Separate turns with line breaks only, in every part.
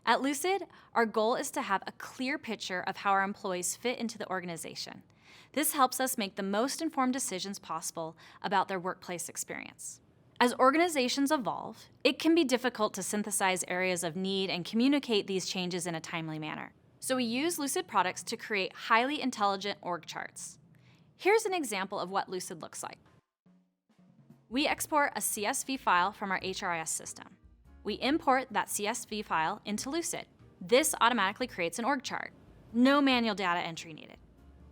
At Lucid, our goal is to have a clear picture of how our employees fit into the organization. This helps us make the most informed decisions possible about their workplace experience. As organizations evolve, it can be difficult to synthesize areas of need and communicate these changes in a timely manner. So we use Lucid products to create highly intelligent org charts. Here's an example of what Lucid looks like. We export a CSV file from our HRIS system. We import that CSV file into Lucid. This automatically creates an org chart. No manual data entry needed.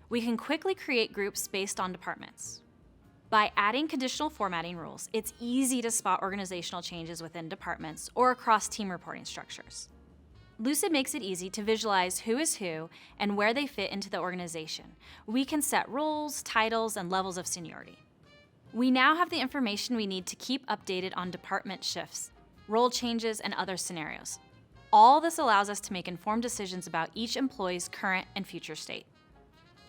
We can quickly create groups based on departments. By adding conditional formatting rules, it's easy to spot organizational changes within departments or across team reporting structures. Lucid makes it easy to visualize who is who and where they fit into the organization. We can set roles, titles, and levels of seniority. We now have the information we need to keep updated on department shifts, role changes, and other scenarios. All this allows us to make informed decisions about each employee's current and future state.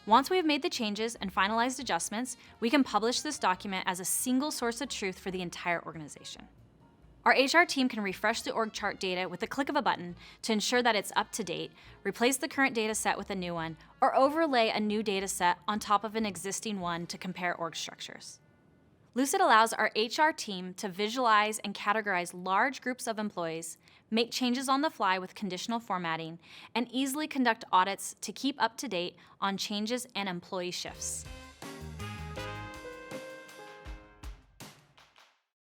Once we have made the changes and finalized adjustments, we can publish this document as a single source of truth for the entire organization. Our HR team can refresh the org chart data with the click of a button to ensure that it's up to date, replace the current data set with a new one, or overlay a new data set on top of an existing one to compare org structures. Lucid allows our HR team to visualize and categorize large groups of employees, make changes on the fly with conditional formatting, and easily conduct audits to keep up to date on changes and employee shifts.